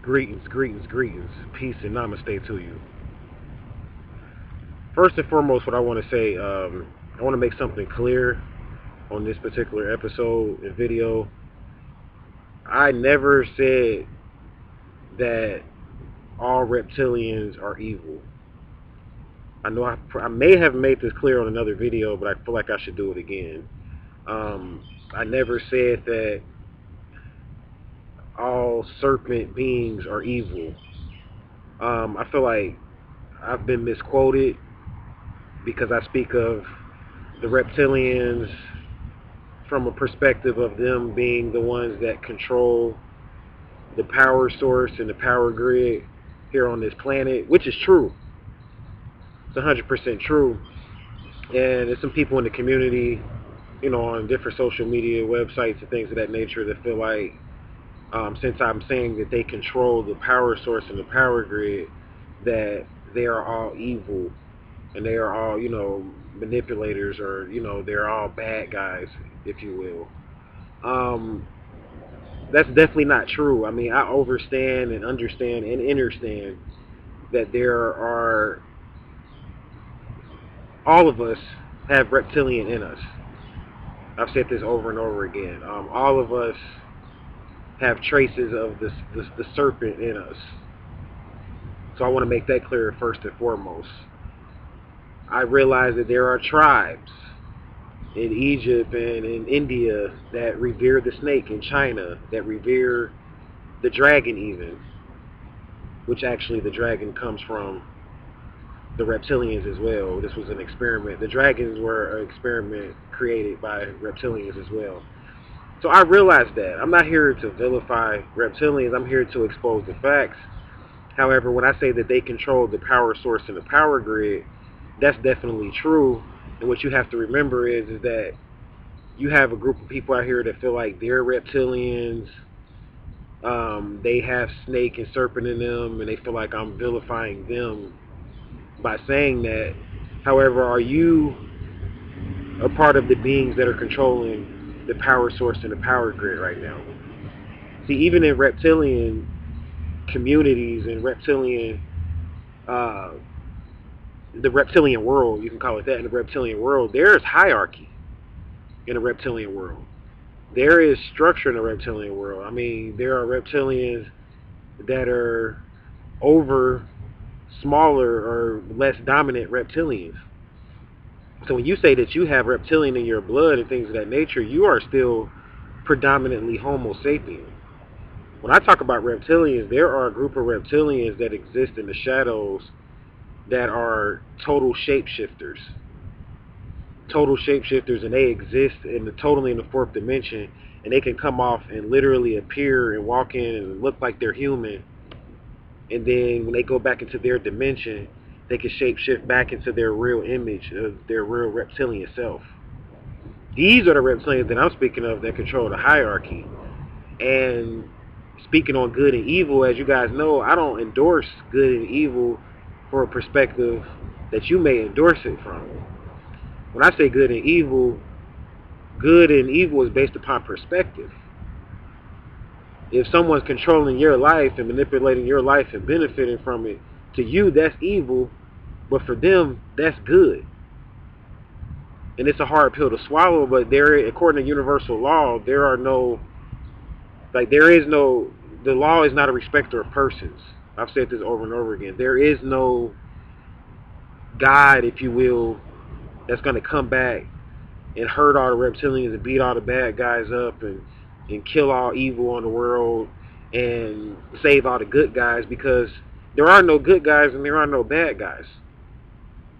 Greetings, greetings, greetings. Peace and namaste to you. First and foremost, what I want to say, I want to make something clear on this particular episode and video. I never said that all reptilians are evil. I know I may have made this clear on another video, but I feel like I should do it again. I never said that all serpent beings are evil. I feel like I've been misquoted because I speak of the reptilians from a perspective of them being the ones that control the power source and the power grid here on this planet, which is true. It's 100% true. And there's some people in the community, on different social media websites and things of that nature that feel like since I'm saying that they control the power source and the power grid, that they are all evil and they are all, manipulators, or, they're all bad guys, if you will. That's definitely not true. I mean, I overstand and understand and understand that there are, all of us have reptilian in us. I've said this over and over again. All of us have traces of the serpent in us. So I want to make that clear first and foremost. I realize that there are tribes in Egypt and in India that revere the snake, in China that revere the dragon even, which actually the dragon comes from the reptilians as well. This was an experiment. The dragons were an experiment created by reptilians as well. So I realize that. I'm not here to vilify reptilians. I'm here to expose the facts. However, when I say that they control the power source and the power grid, that's definitely true. And what you have to remember is that you have a group of people out here that feel like they're reptilians. They have snake and serpent in them, and they feel like I'm vilifying them by saying that. However, are you a part of the beings that are controlling the power source and the power grid right now? See, even in reptilian communities and uh, the reptilian world, you can call it that, in the reptilian world, there is hierarchy in the reptilian world. There is structure in the reptilian world. I mean, there are reptilians that are over smaller or less dominant reptilians. So when you say that you have reptilian in your blood and things of that nature, you are still predominantly Homo sapien. When I talk about reptilians, there are a group of reptilians that exist in the shadows that are total shapeshifters. Total shapeshifters, and they exist totally in the fourth dimension, and they can come off and literally appear and walk in and look like they're human, and then when they go back into their dimension, they can shapeshift back into their real image of their real reptilian self. These are the reptilians that I'm speaking of that control the hierarchy. And speaking on good and evil, as you guys know, I don't endorse good and evil for a perspective that you may endorse it from. When I say good and evil is based upon perspective. If someone's controlling your life and manipulating your life and benefiting from it, to you that's evil, but for them that's good. And it's a hard pill to swallow, but according to universal law, the law is not a respecter of persons. I've said this over and over again. There is no God, if you will, that's going to come back and hurt all the reptilians and beat all the bad guys up and kill all evil on the world and save all the good guys, because there are no good guys and there are no bad guys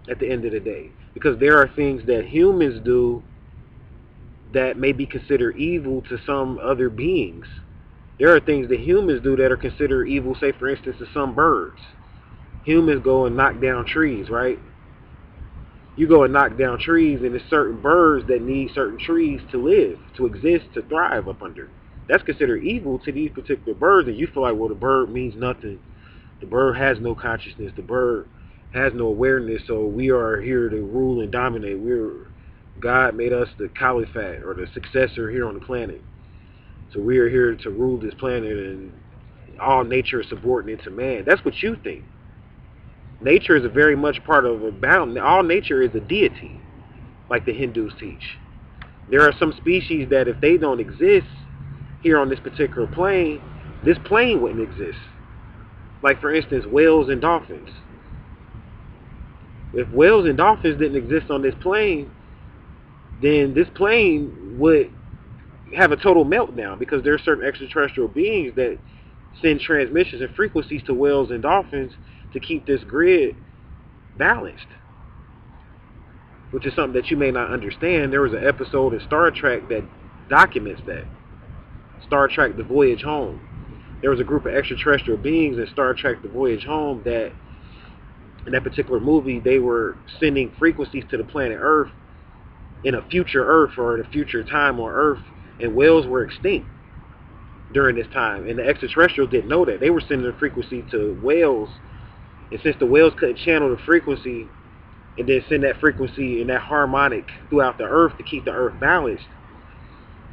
at the end of the day. Because there are things that humans do that may be considered evil to some other beings. There are things that humans do that are considered evil, say for instance to some birds. Humans go and knock down trees, right? You go and knock down trees, and there's certain birds that need certain trees to live, to exist, to thrive up under. That's considered evil to these particular birds, and you feel like, well, the bird means nothing. The bird has no consciousness. The bird has no awareness, so we are here to rule and dominate. God made us the caliphate, or the successor here on the planet. So we are here to rule this planet and all nature is subordinate to man. That's what you think. Nature is a very much part of a balance. All nature is a deity, like the Hindus teach. There are some species that if they don't exist here on this particular plane, this plane wouldn't exist. Like for instance, whales and dolphins. If whales and dolphins didn't exist on this plane, then this plane would have a total meltdown because there are certain extraterrestrial beings that send transmissions and frequencies to whales and dolphins to keep this grid balanced, which is something that you may not understand. There was an episode in Star Trek that documents that. Star Trek The Voyage Home. There was a group of extraterrestrial beings in Star Trek The Voyage Home that, in that particular movie, they were sending frequencies to the planet Earth in a future Earth or in a future time on Earth, and whales were extinct during this time. And the extraterrestrials didn't know that. They were sending the frequency to whales, and since the whales couldn't channel the frequency and then send that frequency and that harmonic throughout the Earth to keep the Earth balanced,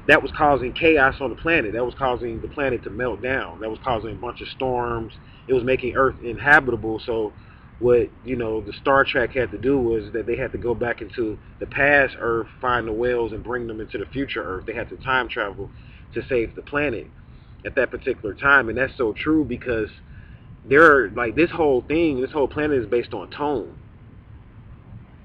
that was causing chaos on the planet. That was causing the planet to melt down. That was causing a bunch of storms. It was making Earth inhabitable. So what, the Star Trek had to do was that they had to go back into the past Earth, find the whales, and bring them into the future Earth. They had to time travel to save the planet at that particular time. And that's so true because this whole planet is based on tone.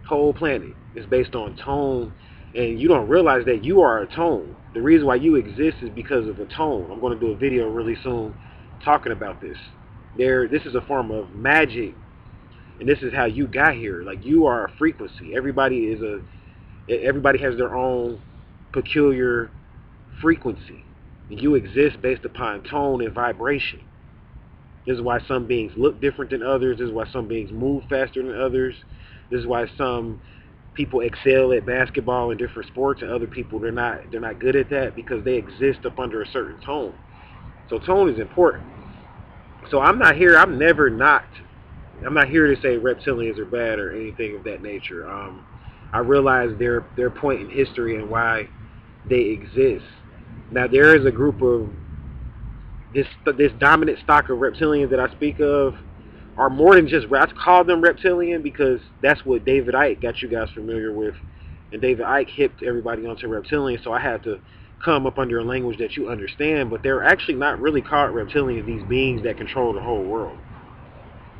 Whole planet is based on tone, and you don't realize that you are a tone. The reason why you exist is because of a tone. I'm going to do a video really soon talking about this. This is a form of magic, and this is how you got here. Like, you are a frequency. Everybody has their own peculiar frequency. You exist based upon tone and vibration. This is why some beings look different than others. This is why some beings move faster than others. This is why some people excel at basketball and different sports, and other people they're not good at that because they exist up under a certain tone. So tone is important. So I'm not here to say reptilians are bad or anything of that nature. I realize their point in history and why they exist. Now there is a group of this dominant stock of reptilians that I speak of are more than just, I call them reptilian because that's what David Icke got you guys familiar with, and David Icke hipped everybody onto reptilian, so I had to come up under a language that you understand. But they're actually not really called reptilians, these beings that control the whole world.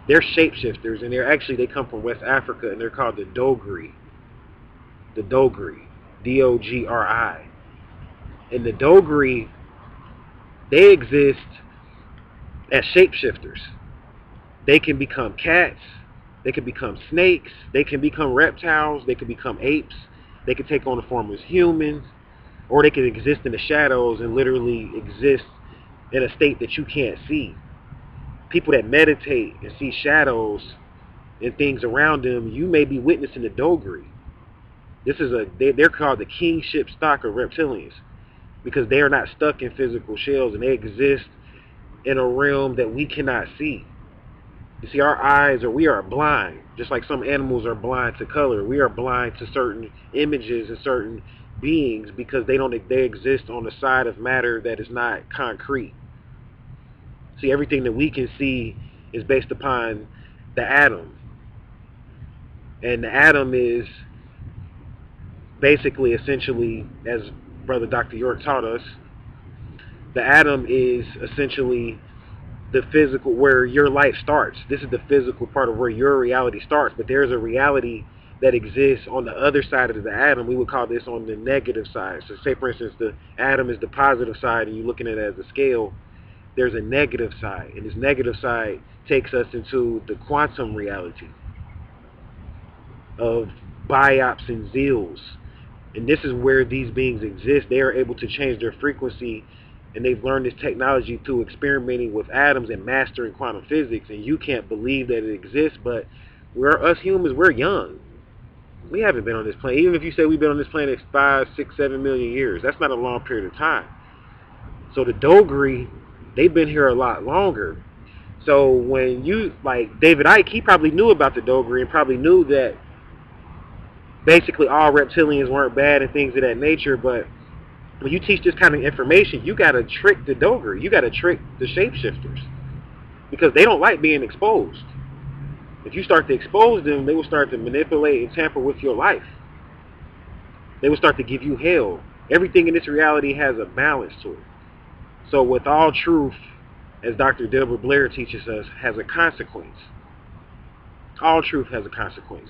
They're shapeshifters, and they come from West Africa, and they're called the Dogri. The Dogri, Dogri. And the Dogri, they exist as shapeshifters. They can become cats, they can become snakes, they can become reptiles, they can become apes, they can take on the form of humans, or they can exist in the shadows and literally exist in a state that you can't see. People that meditate and see shadows and things around them, you may be witnessing the Dogri. They're called the kingship stock of reptilians because they are not stuck in physical shells and they exist in a realm that we cannot see. You see, we are blind, just like some animals are blind to color. We are blind to certain images and certain beings because they exist on the side of matter that is not concrete. See, everything that we can see is based upon the atom. And the atom is basically, essentially, as Brother Dr. York taught us, the atom is essentially the physical, where your life starts. This is the physical part of where your reality starts, but there's a reality that exists on the other side of the atom. We would call this on the negative side. So say, for instance, the atom is the positive side and you're looking at it as a scale. There's a negative side, and this negative side takes us into the quantum reality of biops and zeals. And this is where these beings exist. They are able to change their frequency, and they've learned this technology through experimenting with atoms and mastering quantum physics. And you can't believe that it exists, but us humans, we're young. We haven't been on this planet. Even if you say we've been on this planet 5, 6, 7 million years, that's not a long period of time. So the Dogri, they've been here a lot longer. So when David Icke, he probably knew about the Dogri and probably knew that basically all reptilians weren't bad and things of that nature, but when you teach this kind of information, you got to trick the Dogri. You got to trick the shapeshifters because they don't like being exposed. If you start to expose them, they will start to manipulate and tamper with your life. They will start to give you hell. Everything in this reality has a balance to it. So with all truth, as Dr. Deborah Blair teaches us, has a consequence. All truth has a consequence.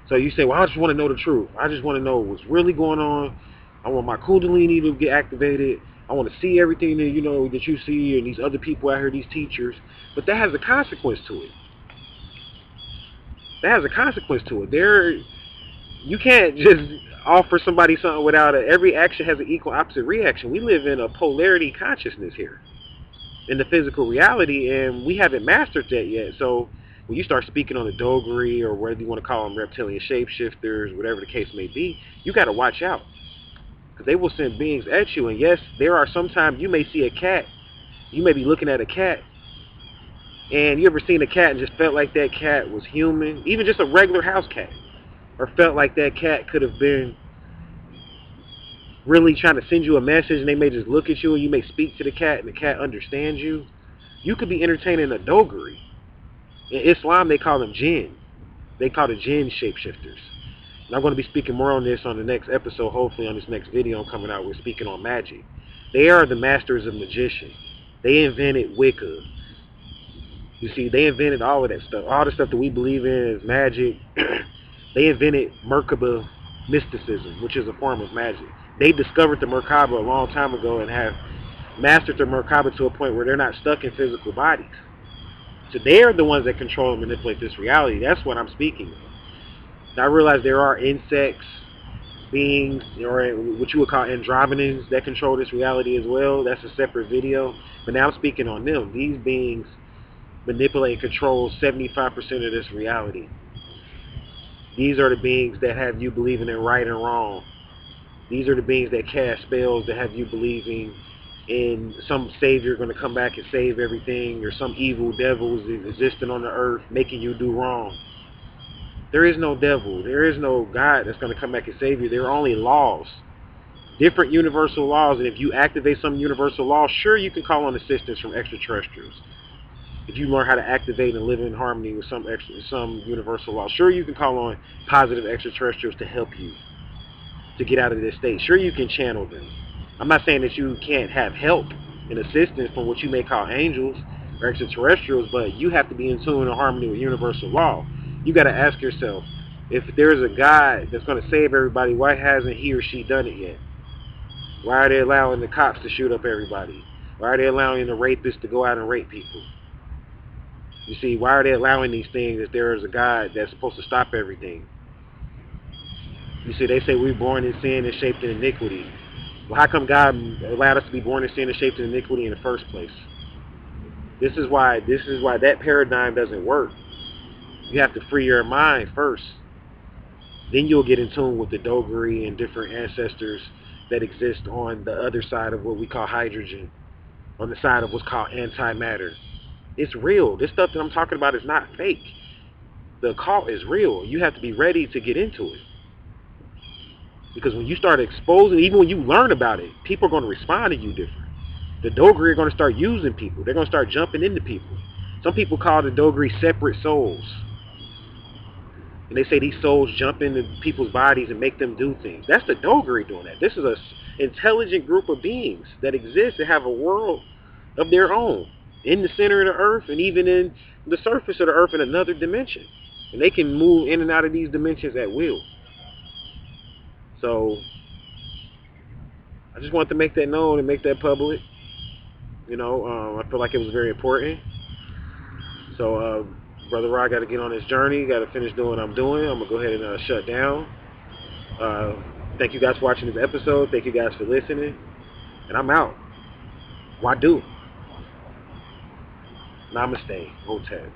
So you say, well, I just want to know the truth. I just want to know what's really going on. I want my Kundalini to get activated. I want to see everything that that you see and these other people out here, these teachers. But that has a consequence to it. That has a consequence to it. You can't just offer somebody something without every action has an equal opposite reaction. We live in a polarity consciousness here in the physical reality, and we haven't mastered that yet. So when you start speaking on the Dogri, or whatever you want to call them, reptilian shapeshifters, whatever the case may be, you got to watch out, because they will send beings at you. And yes, there are sometimes you may see a cat, you may be looking at a cat, and you ever seen a cat and just felt like that cat was human, even just a regular house cat, or felt like that cat could have been really trying to send you a message, and they may just look at you and you may speak to the cat and the cat understands you. You could be entertaining a Dogri. In Islam, they call them jinn. They call the jinn shapeshifters. And I'm going to be speaking more on this on the next episode, hopefully on this next video I'm coming out. We're speaking on magic. They are the masters of magician. They invented Wicca. You see, they invented all of that stuff. All the stuff that we believe in is magic. They invented Merkaba mysticism, which is a form of magic. They discovered the Merkaba a long time ago and have mastered the Merkaba to a point where they're not stuck in physical bodies. So they're the ones that control and manipulate this reality. That's what I'm speaking of. Now I realize there are insects, beings, or what you would call andromedans that control this reality as well. That's a separate video. But now I'm speaking on them. These beings manipulate and control 75% of this reality. These are the beings that have you believing in right and wrong. These are the beings that cast spells that have you believing in some savior going to come back and save everything, or some evil devil is existing on the earth making you do wrong. There is no devil. There is no God that's going to come back and save you. There are only laws. Different universal laws, and if you activate some universal law, sure, you can call on assistance from extraterrestrials. If you learn how to activate and live in harmony with some universal law, sure, you can call on positive extraterrestrials to help you to get out of this state. Sure, you can channel them. I'm not saying that you can't have help and assistance from what you may call angels or extraterrestrials, but you have to be in tune and harmony with universal law. You got to ask yourself, if there's a God that's going to save everybody, why hasn't he or she done it yet? Why are they allowing the cops to shoot up everybody? Why are they allowing the rapists to go out and rape people? You see, why are they allowing these things if there is a God that's supposed to stop everything? You see, they say we're born in sin and shaped in iniquity. Well, how come God allowed us to be born in sin and shaped in iniquity in the first place? This is why that paradigm doesn't work. You have to free your mind first. Then you'll get in tune with the Dogri and different ancestors that exist on the other side of what we call hydrogen, on the side of what's called antimatter. It's real. This stuff that I'm talking about is not fake. The occult is real. You have to be ready to get into it. Because when you start exposing, even when you learn about it, people are going to respond to you different. The Dogri are going to start using people. They're going to start jumping into people. Some people call the Dogri separate souls. And they say these souls jump into people's bodies and make them do things. That's the Dogri doing that. This is an intelligent group of beings that exist and have a world of their own in the center of the earth and even in the surface of the earth in another dimension. And they can move in and out of these dimensions at will. So I just wanted to make that known and make that public. I feel like it was very important. So, Brother Rod, got to get on this journey. Got to finish doing what I'm doing. I'm going to go ahead and shut down. Thank you guys for watching this episode. Thank you guys for listening. And I'm out. Wadu. Namaste. Hotep.